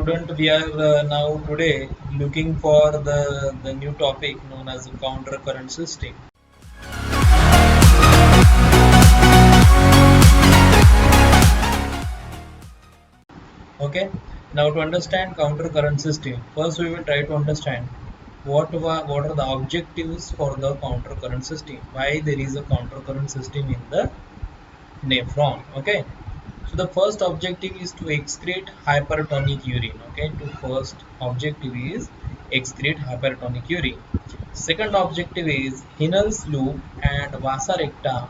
student, we are now today looking for the new topic known as counter current system. Okay, now to understand counter current system, first we will try to understand what are the objectives for the counter current system. Why there is a counter current system in the nephron. Okay, so the first objective is to excrete hypertonic urine. Okay, to first objective is excrete hypertonic urine. Second objective is Hinel's loop and vasa recta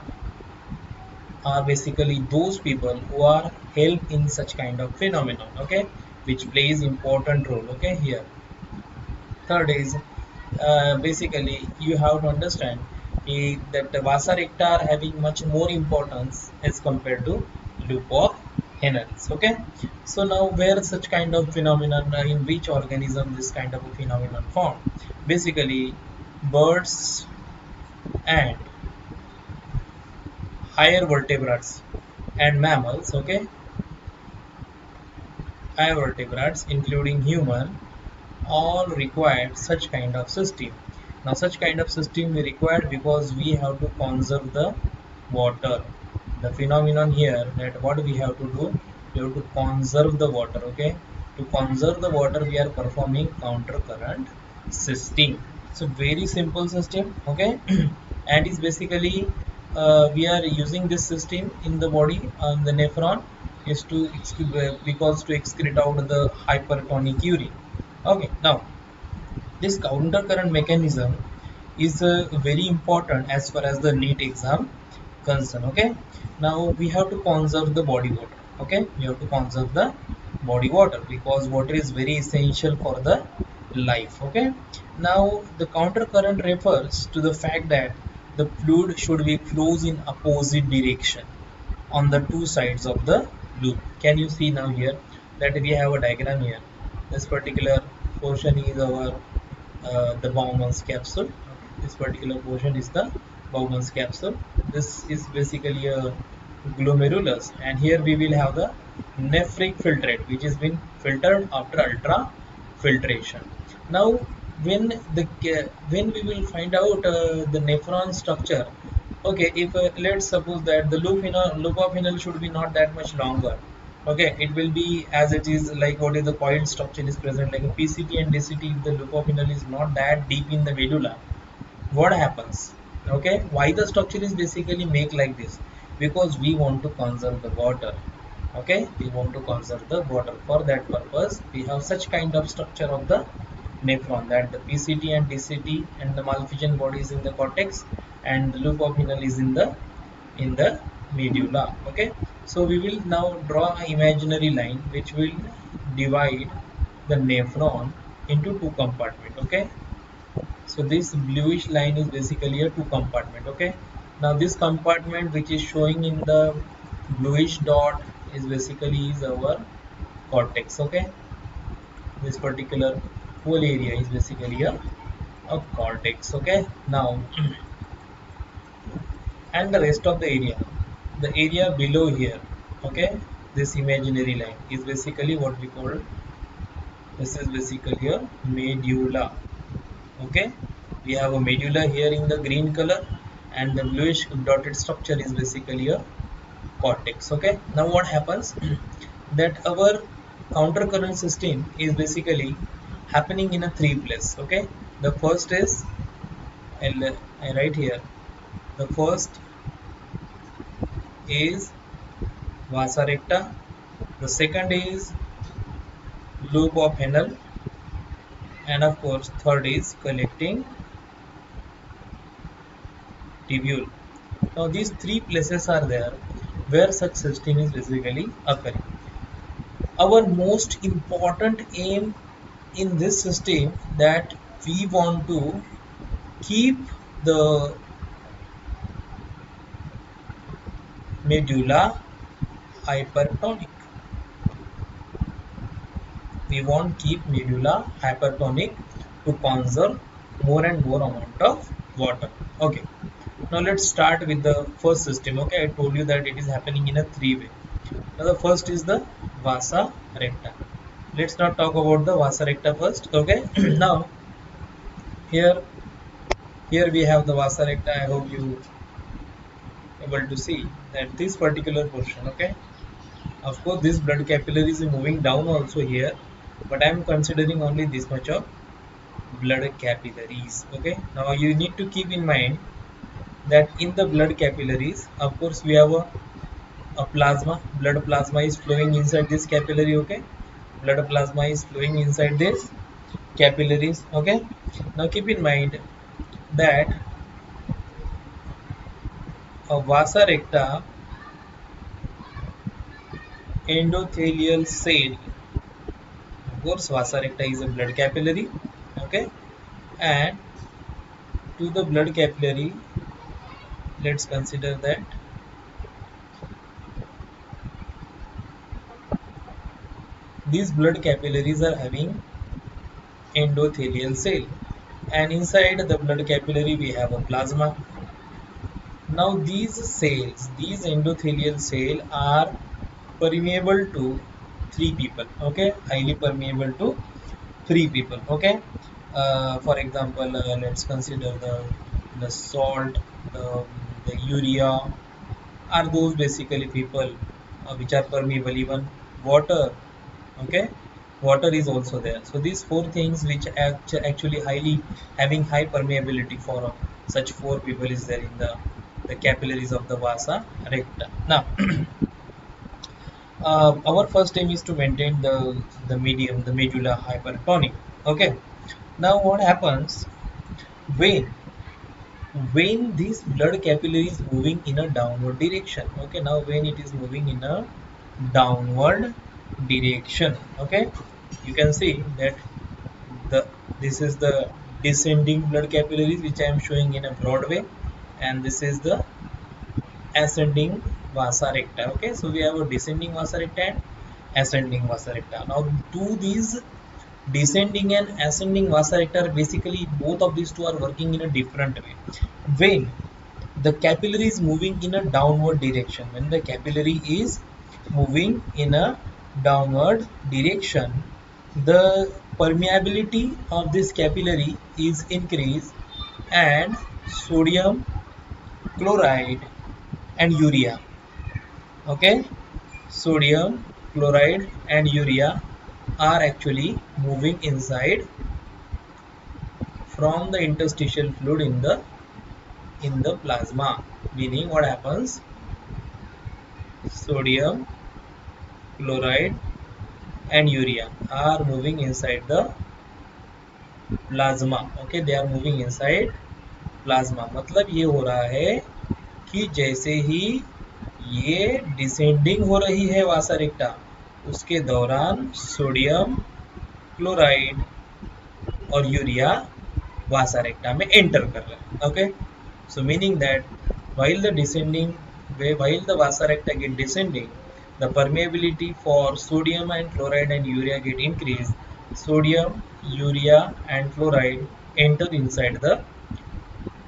are basically those people who are help in such kind of phenomenon. Okay, which plays important role. Okay, here. Third is basically you have to understand that the vasa recta are having much more importance as compared to loop of Henry's. Okay, so now where such kind of phenomenon in which organism this kind of a phenomenon formed? Basically, birds and higher vertebrates and mammals. Okay, higher vertebrates including human all required such kind of system. Now such kind of system we required because we have to conserve the water. The phenomenon here that what we have to do, we have to conserve the water. Okay, to conserve the water we are performing counter current system. So very simple system. Okay, and is basically we are using this system in the body on the nephron is to because to excrete out the hypertonic urine. Okay, now this counter current mechanism is very important as far as the NEET exam concern. Okay, now we have to conserve the body water. Okay, we have to conserve the body water because water is very essential for the life. Okay, now the counter current refers to the fact that the fluid should be flows in opposite direction on the two sides of the loop. Can you see now here that we have a diagram here? This particular portion is our the Bowman's capsule. Okay. This particular portion is the Bowman's capsule. This is basically a glomerulus, and here we will have the nephric filtrate, which has been filtered after ultra filtration. Now, when the when we will find out the nephron structure, okay, if let's suppose that the loop of Hinel should be not that much longer. Okay, it will be as it is, like what is the coiled structure is present like a PCT and DCT. If the loop of Hinel is not that deep in the medulla, what happens? Okay, why the structure is basically make like this? Because we want to conserve the water. Okay, we want to conserve the water. For that purpose we have such kind of structure of the nephron, that the PCT and DCT and the Malpighian body is in the cortex and the loop of Hinel is in the medulla. Okay, so we will now draw an imaginary line which will divide the nephron into two compartments. Okay, so this bluish line is basically a two compartment. Okay, now this compartment which is showing in the bluish dot is basically is our cortex. Okay, this particular whole area is basically a cortex. Okay, now and the rest of the area below here. Okay, this imaginary line is basically what we call, this is basically a medulla. Okay, we have a medulla here in the green color, and the bluish dotted structure is basically a cortex. Okay, now what happens that our counter current system is basically happening in a three place. Okay, the first is I write here, the first is vasa recta, the second is loop of Henle, and of course third is collecting tubule. Now these three places are there where such system is basically occurring. Our most important aim in this system that we want to keep the medulla hypertonic. We want keep medulla hypertonic to conserve more and more amount of water. Okay, now let's start with the first system. Okay, I told you that it is happening in a three way. Now the first is the vasa recta. let's not talk about the vasa recta first. Okay. Now here here we have the vasa recta. I hope you able to see that this particular portion. Okay, of course this blood capillary is moving down also here, but I am considering only this much of blood capillaries. Okay, now you need to keep in mind that in the blood capillaries, of course we have a plasma. Blood plasma is flowing inside this capillary. Okay, blood plasma is flowing inside this capillaries. Okay, now keep in mind that a vasa recta endothelial cell, of course vasa recta is a blood capillary. Okay, and to the blood capillary, let's consider that these blood capillaries are having endothelial cell, and inside the blood capillary we have a plasma. Now these cells, these endothelial cell are permeable to three people. Okay, highly permeable to three people. Okay, for example, let's consider the salt, the, the urea are those basically people which are permeable. Even water. Okay, water is also there. So these four things which actually highly having high permeability for such four people is there in the capillaries of the vasa recta. Now our first aim is to maintain the medium, the medulla hypertonic. Okay, now what happens when this blood capillary is moving in a downward direction? Okay, now when it is moving in a downward direction, okay, you can see that the this is the descending blood capillaries which I am showing in a broad way, and this is the ascending vasa recta. Okay, so we have a descending vasa recta and ascending vasa recta. Now do these descending and ascending vasa recta are basically both of these two are working in a different way. When the capillary is moving in a downward direction, when the capillary is moving in a downward direction, the permeability of this capillary is increased, and sodium chloride and urea, okay, sodium chloride and urea are actually moving inside from the interstitial fluid in the plasma. Meaning what happens, sodium chloride and urea are moving inside the plasma. Okay, they are moving inside plasma. मतलब ये हो रहा है कि जैसे ही ये descending हो रही है वासा रेक्टा, उसके दौरान सोडियम क्लोराइड और यूरिया वासा रेक्टा में एंटर कर रहे हैं. Okay, so meaning that while the descending while the vasa recta get descending, the permeability for sodium and chloride and urea get increased. Sodium, urea and chloride enter inside the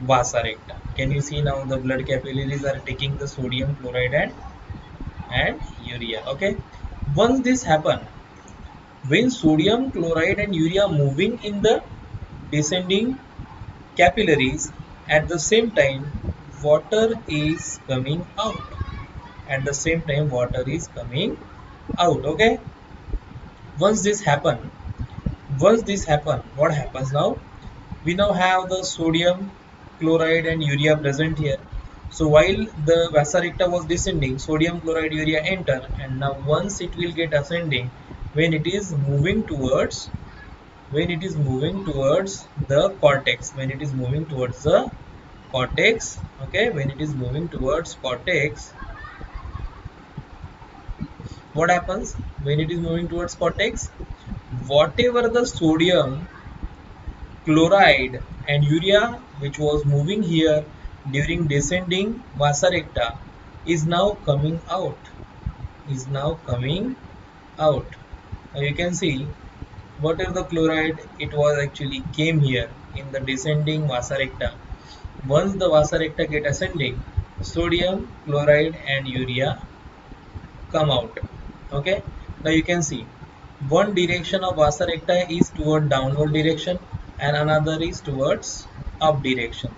vasa recta. Can you see now the blood capillaries are taking the sodium, chloride and urea. Okay, once this happen, when sodium, chloride and urea moving in the descending capillaries, at the same time water is coming out. At the same time water is coming out. Okay, once this happen, what happens now, we now have the sodium, chloride and urea present here. So while the vasa recta was descending, sodium, chloride, urea enter, and now once it will get ascending, when it is moving towards the cortex, okay, when it is moving towards cortex, what happens when it is moving towards cortex, whatever the sodium, chloride and urea which was moving here during descending vasa recta is now coming out, now you can see whatever the chloride it was actually came here in the descending vasa recta. Once the vasa recta get ascending, sodium, chloride and urea come out. Okay, now you can see one direction of vasa recta is toward downward direction and another is towards up direction.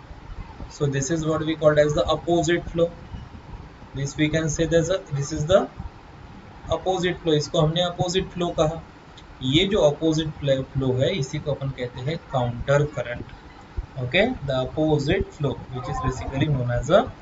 So this is what we call as the opposite flow. This we can say this is the opposite flow. इसको हमने opposite flow कहा. ये जो opposite flow है इसी को अपन कहते हैं counter current. Okay, the opposite flow, which is basically known as a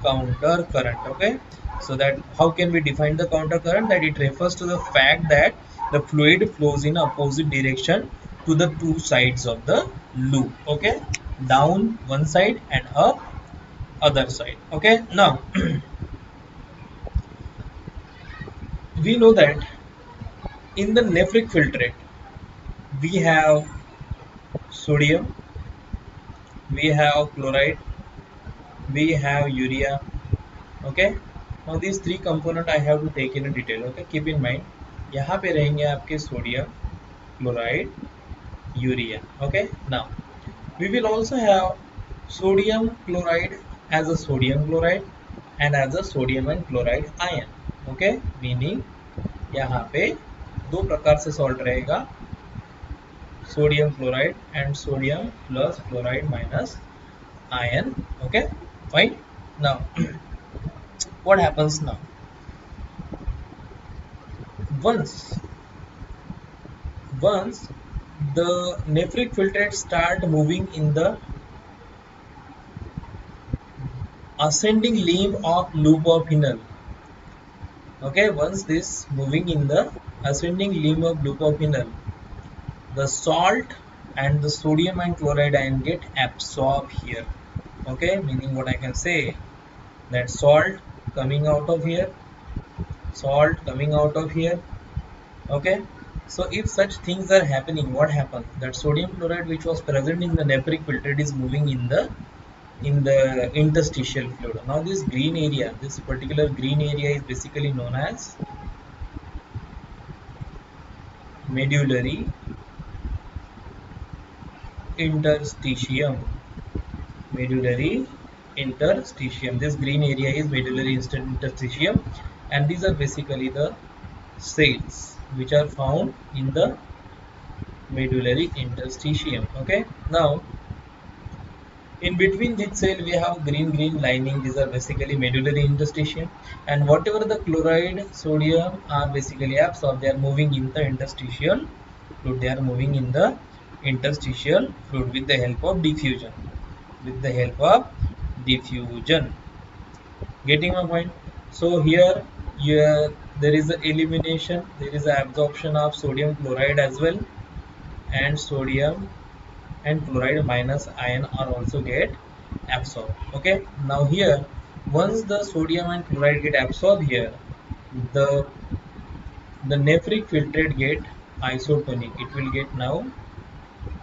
counter current. Okay, so that how can we define the counter current? That it refers to the fact that the fluid flows in opposite direction to the two sides of the loop. Okay, down one side and up other side. Okay, now we know that in the Nephric filtrate we have sodium, we have chloride, we have urea. Okay, now these three component I have to take in a detail. Okay, keep in mind यहाँ पे रहेंगे आपके sodium, chloride, urea. Okay, now we will also have sodium chloride as a sodium chloride and as a sodium and chloride ion. Okay, meaning यहाँ पे दो प्रकार से salt रहेगा, sodium chloride and sodium plus chloride minus ion. Okay, fine. Now what happens now? Once the Nephric filtrate start moving in the ascending limb of loop of Hinel. Okay, once this moving in the ascending limb of loop of Hinel, the salt and the sodium and chloride ion get absorbed here. Okay, meaning what I can say, that salt coming out of here, salt coming out of here. Okay, so if such things are happening, what happens? That sodium chloride which was present in the Nephric filtrate is moving in the interstitial fluid. Now this green area, this particular green area is basically known as medullary interstitium. Medullary interstitium. This green area is medullary interstitium, and these are basically the cells which are found in the medullary interstitium. Okay, now in between this cell we have green lining. These are basically medullary interstitium, and whatever the chloride, sodium are basically absorbed, they are moving in the interstitial fluid. They are moving in the interstitial fluid with the help of diffusion. With the help of diffusion. Getting my point? So here there is the elimination, there is the absorption of sodium chloride as well, and sodium and chloride minus ion are also get absorbed. Okay, now here once the sodium and chloride get absorbed here, the Nephric filtrate get isotonic. It will get now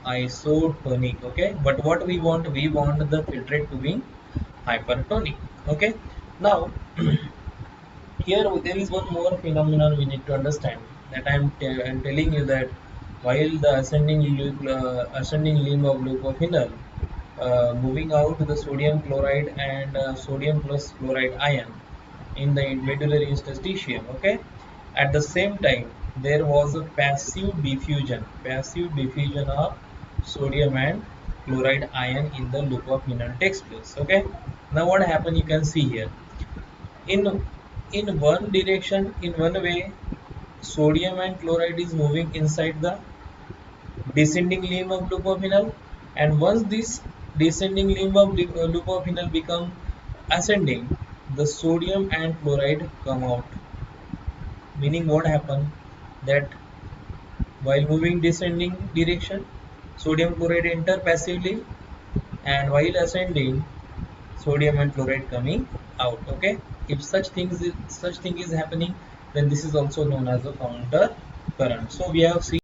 isotonic. Okay, but what we want the filtrate to be hypertonic. Okay, now here there is one more phenomenon we need to understand, that I'm telling you that while the ascending limb of loop of Hinel moving out the sodium chloride and sodium plus chloride ion in the medullary interstitium. Okay, at the same time there was a passive diffusion of sodium and chloride ion in the loop of Hinel takes place. Okay, now what happened, you can see here, in one direction, in one way, sodium and chloride is moving inside the descending limb of loop of Hinel, and once this descending limb of loop of Hinel become ascending, the sodium and chloride come out. Meaning what happened, that while moving descending direction, sodium chloride enter passively, and while ascending, sodium and chloride coming out. Okay, if such thing is happening, then this is also known as a counter current. So we have seen